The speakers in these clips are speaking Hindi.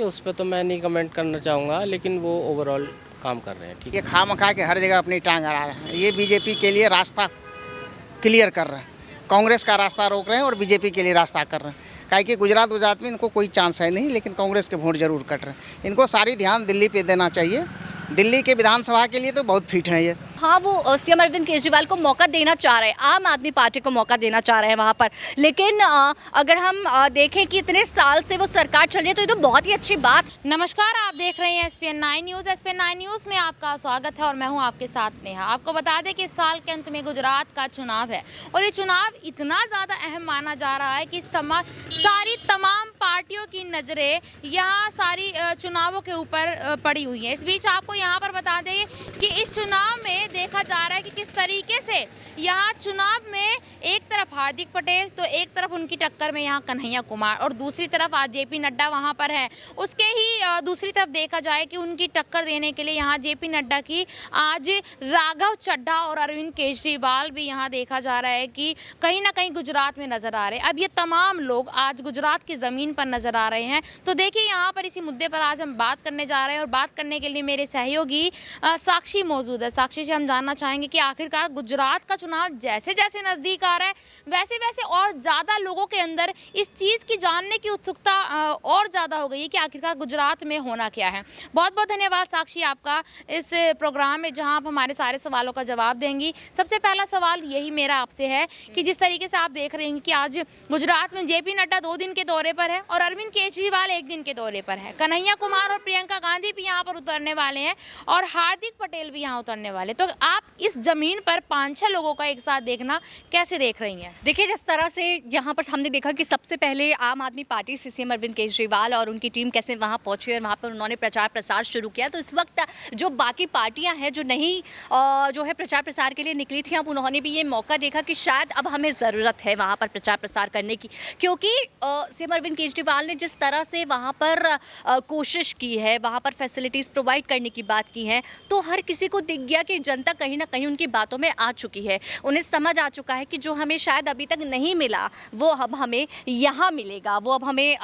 देखिए उस पर तो मैं नहीं कमेंट करना चाहूँगा, लेकिन वो ओवरऑल काम कर रहे हैं। ठीक ये खामखा के हर जगह अपनी टांग अड़ा रहे हैं। ये बीजेपी के लिए रास्ता क्लियर कर रहे हैं, कांग्रेस का रास्ता रोक रहे हैं और बीजेपी के लिए रास्ता कर रहे हैं। काहे कि गुजरात में इनको कोई चांस है नहीं, लेकिन कांग्रेस के वोट जरूर कट रहे हैं। इनको सारी ध्यान दिल्ली पे देना चाहिए। दिल्ली के विधानसभा के लिए तो बहुत फिट हैं ये। हाँ, वो सीएम अरविंद केजरीवाल को मौका देना चाह रहे हैं, आम आदमी पार्टी को मौका देना चाह रहे हैं वहाँ पर। लेकिन अगर हम देखें कि इतने साल से वो सरकार चल रही है तो ये तो बहुत ही अच्छी बात। नमस्कार, आप देख रहे हैं SPN 9 न्यूज़। SPN 9 न्यूज़ में आपका स्वागत है और मैं हूं आपके साथ नेहा। आपको बता दें कि इस साल के अंत में गुजरात का चुनाव है और ये चुनाव इतना ज़्यादा अहम माना जा रहा है कि सारी तमाम पार्टियों की नज़रें यहाँ सारी चुनावों के ऊपर पड़ी हुई हैं। इस बीच आपको यहाँ पर बता दें कि इस चुनाव में देखा जा रहा है कि किस तरीके से यहाँ चुनाव में एक तरफ हार्दिक पटेल तो एक तरफ उनकी टक्कर में यहाँ कन्हैया कुमार और दूसरी तरफ आज JP नड्डा वहाँ पर है। उसके ही दूसरी तरफ देखा जाए कि उनकी टक्कर देने के लिए यहाँ JP नड्डा की आज राघव चड्ढा और अरविंद केजरीवाल भी यहाँ देखा जा रहा है कि कहीं ना कहीं गुजरात में नजर आ रहे हैं। अब ये तमाम लोग आज गुजरात की ज़मीन पर नजर आ रहे हैं। तो देखिए यहाँ पर इसी मुद्दे पर आज हम बात करने जा रहे हैं और बात करने के लिए मेरे सहयोगी साक्षी मौजूद है। साक्षी से हम जानना चाहेंगे कि आखिरकार गुजरात का चुनाव जैसे जैसे नज़दीक आ रहा है वैसे वैसे और ज़्यादा लोगों के अंदर इस चीज़ की जानने की उत्सुकता और ज़्यादा हो गई है कि आखिरकार गुजरात में होना क्या है। बहुत बहुत धन्यवाद साक्षी आपका इस प्रोग्राम में जहां आप हमारे सारे सवालों का जवाब देंगी। सबसे पहला सवाल यही मेरा आपसे है कि जिस तरीके से आप देख रहे हैं कि आज गुजरात में JP नड्डा 2 दिन के दौरे पर है और अरविंद केजरीवाल 1 दिन के दौरे पर है, कन्हैया कुमार और प्रियंका गांधी भी यहाँ पर उतरने वाले हैं और हार्दिक पटेल भी यहाँ उतरने वाले। तो आप इस जमीन पर 5-6 लोगों का एक साथ देखना कैसे देख रही हैं? देखिए, जिस तरह से यहाँ पर हमने देखा कि सबसे पहले आम आदमी पार्टी से सीएम अरविंद केजरीवाल और उनकी टीम कैसे वहाँ पहुँची और वहाँ पर उन्होंने प्रचार प्रसार शुरू किया। तो इस वक्त जो बाकी पार्टियाँ हैं जो नहीं जो है प्रचार प्रसार के लिए निकली थी, अब उन्होंने भी ये मौका देखा कि शायद अब हमें ज़रूरत है वहाँ पर प्रचार प्रसार करने की, क्योंकि सीएम अरविंद केजरीवाल ने जिस तरह से वहाँ पर कोशिश की है, वहाँ पर फैसिलिटीज़ प्रोवाइड करने की बात की है, तो हर किसी को दिख गया कि जनता कहीं ना कहीं उनकी बातों में आ चुकी है। उन्हें समझ आ चुका है कि जो हमें शायद अभी तक नहीं मिला वो अब हमें यहाँ मिलेगा, वो अब हमें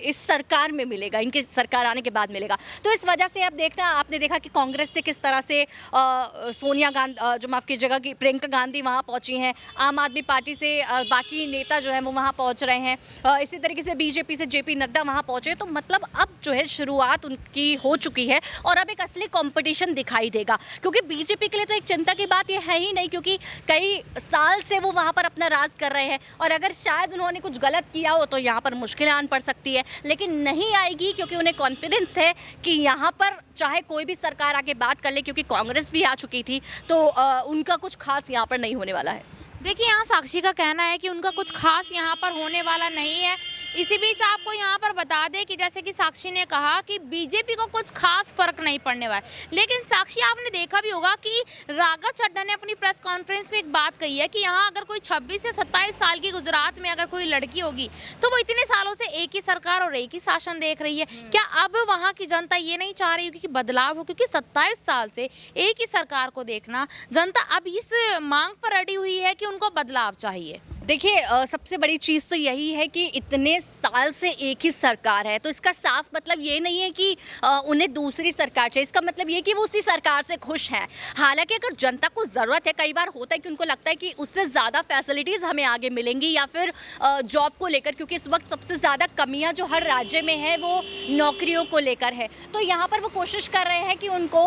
इस सरकार में मिलेगा, इनकी सरकार आने के बाद मिलेगा। तो इस वजह से अब देखना, आपने देखा कि कांग्रेस से किस तरह से सोनिया गांधी, जो माफ़ कीजिएगा कि प्रियंका गांधी वहाँ पहुँची हैं, आम आदमी पार्टी से बाकी नेता जो है वो वहाँ पहुँच रहे हैं, इसी तरीके से BJP से JP नड्डा वहाँ पहुँचे। तो मतलब अब जो है शुरुआत उनकी हो चुकी है और अब एक असली कंपटीशन दिखाई देगा, क्योंकि BJP के लिए तो एक चिंता की बात ये है ही नहीं, क्योंकि कई साल से वो वहाँ पर अपना राज कर रहे हैं और अगर शायद उन्होंने कुछ गलत किया हो तो यहाँ पर मुश्किलें आन पड़ सकती है, लेकिन नहीं आएगी, क्योंकि उन्हें कॉन्फिडेंस है कि यहाँ पर चाहे कोई भी सरकार आके बात कर ले, क्योंकि कांग्रेस भी आ चुकी थी, तो उनका कुछ खास यहाँ पर नहीं होने वाला है। देखिए, यहाँ साक्षी का कहना है कि उनका कुछ खास यहाँ पर होने वाला नहीं है। इसी बीच आपको यहाँ पर बता दें कि जैसे कि साक्षी ने कहा कि BJP को कुछ खास फर्क नहीं पड़ने वाला, लेकिन साक्षी आपने देखा भी होगा कि राघव चड्ढा ने अपनी प्रेस कॉन्फ्रेंस में एक बात कही है कि यहाँ अगर कोई 26 से 27 साल की गुजरात में अगर कोई लड़की होगी तो वो इतने सालों से एक ही सरकार और एक ही शासन देख रही है। क्या अब वहाँ की जनता ये नहीं चाह रही होगी कि बदलाव हो, क्योंकि 27 साल से एक ही सरकार को देखना, जनता अब इस मांग पर अड़ी हुई है कि उनको बदलाव चाहिए। देखिए, सबसे बड़ी चीज़ तो यही है कि इतने साल से एक ही सरकार है, तो इसका साफ मतलब ये नहीं है कि उन्हें दूसरी सरकार चाहिए। इसका मतलब ये कि वो उसी सरकार से खुश हैं। हालांकि अगर जनता को ज़रूरत है, कई बार होता है कि उनको लगता है कि उससे ज़्यादा फैसिलिटीज़ हमें आगे मिलेंगी या फिर जॉब को लेकर, क्योंकि इस वक्त सबसे ज़्यादा कमियाँ जो हर राज्य में है वो नौकरियों को लेकर है। तो यहाँ पर वो कोशिश कर रहे हैं कि उनको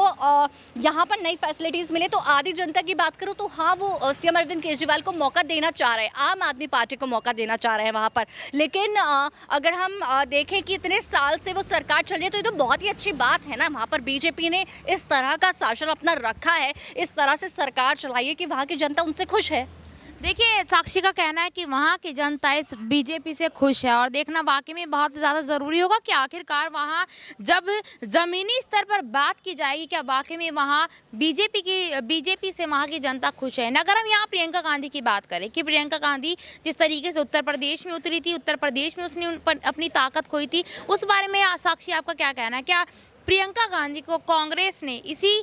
यहाँ पर नई फैसिलिटीज़ मिले। तो आधी जनता की बात करूँ तो हाँ, वो सीएम अरविंद केजरीवाल को मौका देना चाह रहे हैं, आम आदमी पार्टी को मौका देना चाह रहे हैं वहाँ पर। लेकिन अगर हम देखें कि इतने साल से वो सरकार चल रही है तो ये तो बहुत ही अच्छी बात है ना। वहाँ पर BJP ने इस तरह का शासन अपना रखा है, इस तरह से सरकार चलाई है कि वहाँ की जनता उनसे खुश है। देखिए, साक्षी का कहना है कि वहाँ की जनता इस BJP से खुश है और देखना वाकई में बहुत ज़्यादा ज़रूरी होगा कि आखिरकार वहाँ जब ज़मीनी स्तर पर बात की जाएगी क्या वाकई में वहाँ BJP से वहाँ की जनता खुश है। अगर हम यहाँ प्रियंका गांधी की बात करें कि प्रियंका गांधी जिस तरीके से उत्तर प्रदेश में उतरी थी, उत्तर प्रदेश में उसने अपनी ताकत खोई थी, उस बारे में साक्षी आपका क्या कहना है? क्या प्रियंका गांधी को कांग्रेस ने इसी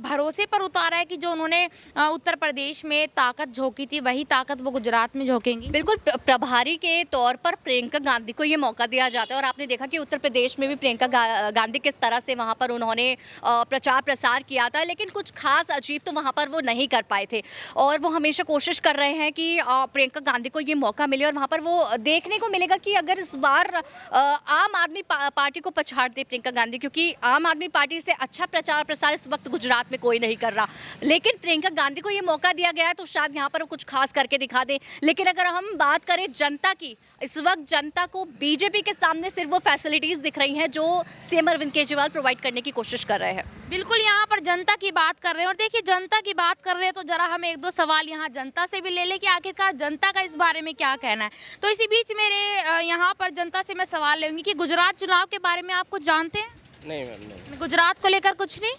भरोसे पर उतारा है कि जो उन्होंने उत्तर प्रदेश में ताकत झोंकी थी वही ताकत वो गुजरात में झोंकेंगी? बिल्कुल प्रभारी के तौर पर प्रियंका गांधी को ये मौका दिया जाता है और आपने देखा कि उत्तर प्रदेश में भी प्रियंका गांधी किस तरह से वहां पर उन्होंने प्रचार प्रसार किया था, लेकिन कुछ खास अचीव तो वहां पर वो नहीं कर पाए थे और वो हमेशा कोशिश कर रहे हैं कि प्रियंका गांधी को ये मौका मिले और वहां पर वो देखने को मिलेगा कि अगर इस बार आम आदमी पार्टी को पछाड़ दे प्रियंका गांधी, क्योंकि आम आदमी पार्टी से अच्छा प्रचार प्रसार इस वक्त गुजरात में कोई नहीं कर रहा, लेकिन प्रियंका गांधी को ये मौका दिया गया है तो शायद यहाँ पर वो कुछ खास करके दिखा दे। लेकिन अगर हम बात करें जनता की, इस वक्त जनता को बीजेपी के सामने सिर्फ वो फैसिलिटीज दिख रही हैं जो सीएम अरविंद केजरीवाल प्रोवाइड करने की कोशिश कर रहे हैं। बिल्कुल, यहाँ पर जनता की बात कर रहे हैं और देखिए जनता की बात कर रहे हैं तो जरा हम एक दो सवाल यहाँ जनता से भी ले लें कि आखिरकार जनता का इस बारे में क्या कहना है। तो इसी बीच मेरे यहाँ पर जनता से मैं सवाल लेंगी कि गुजरात चुनाव के बारे में आप कुछ जानते हैं? नहीं मैम, नहीं। गुजरात को लेकर कुछ नहीं?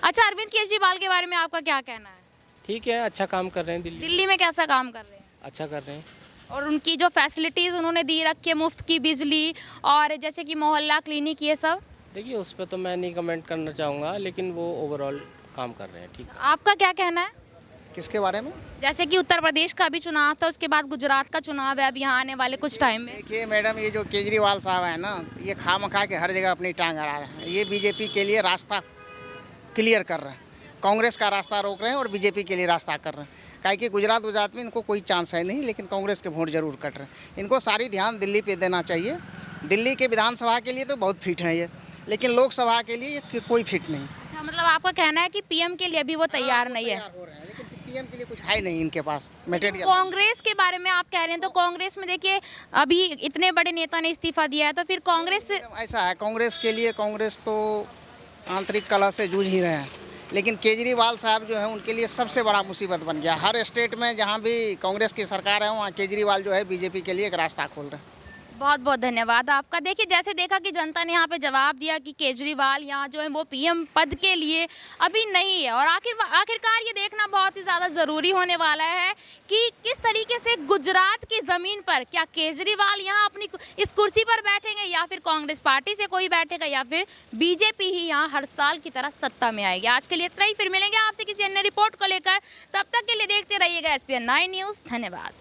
अच्छा, अरविंद केजरीवाल के बारे में आपका क्या कहना है? ठीक है, अच्छा काम कर रहे हैं। दिल्ली में कैसा काम कर रहे हैं? अच्छा कर रहे हैं। और उनकी जो फैसिलिटीज़ उन्होंने दी रखी है, मुफ्त की बिजली और जैसे कि मोहल्ला क्लिनिक, ये सब? देखिए उस पर तो मैं नहीं कमेंट करना चाहूँगा, लेकिन वो ओवरऑल काम कर रहे हैं। ठीक है। आपका क्या कहना है? किसके बारे में? जैसे कि उत्तर प्रदेश का भी चुनाव था, उसके बाद गुजरात का चुनाव है अब यहाँ आने वाले कुछ टाइम में। देखिए मैडम, ये जो केजरीवाल साहब है ना, ये खामखा के हर जगह अपनी टांग अड़ा रहे हैं। ये बीजेपी के लिए रास्ता क्लियर कर रहे हैं, कांग्रेस का रास्ता रोक रहे हैं और बीजेपी के लिए रास्ता कर रहे हैं। काहे कि गुजरात में इनको कोई चांस है नहीं, लेकिन कांग्रेस के वोट जरूर कट रहे हैं। इनको सारी ध्यान दिल्ली पे देना चाहिए। दिल्ली के विधानसभा के लिए तो बहुत फिट है ये, लेकिन लोकसभा के लिए ये कोई फिट नहीं। अच्छा, मतलब आपका कहना है कि पीएम के लिए अभी वो तैयार नहीं है? हो रहे हैं, लेकिन पीएम के लिए कुछ है नहीं इनके पास मटेरियल। कांग्रेस के बारे में आप कह रहे हैं तो कांग्रेस में देखिए अभी इतने बड़े नेता ने इस्तीफा दिया है, तो फिर कांग्रेस ऐसा है, कांग्रेस के लिए कांग्रेस तो आंतरिक कलह से जूझ ही रहे हैं, लेकिन केजरीवाल साहब जो है उनके लिए सबसे बड़ा मुसीबत बन गया। हर स्टेट में जहाँ भी कांग्रेस की सरकार है वहाँ केजरीवाल जो है बीजेपी के लिए एक रास्ता खोल रहे हैं। बहुत बहुत धन्यवाद आपका। देखिए जैसे देखा कि जनता ने यहाँ पे जवाब दिया कि केजरीवाल यहाँ जो है वो पीएम पद के लिए अभी नहीं है और आखिरकार ये देखना बहुत ही ज़्यादा ज़रूरी होने वाला है कि किस तरीके से गुजरात की ज़मीन पर क्या केजरीवाल यहाँ अपनी इस कुर्सी पर बैठेंगे या फिर कांग्रेस पार्टी से कोई बैठेगा या फिर बीजेपी ही यहाँ हर साल की तरह सत्ता में आएगी। आज के लिए इतना ही, फिर मिलेंगे आपसे किसी अन्य रिपोर्ट को लेकर। तब तक के लिए देखते रहिएगा SPN 9 न्यूज़। धन्यवाद।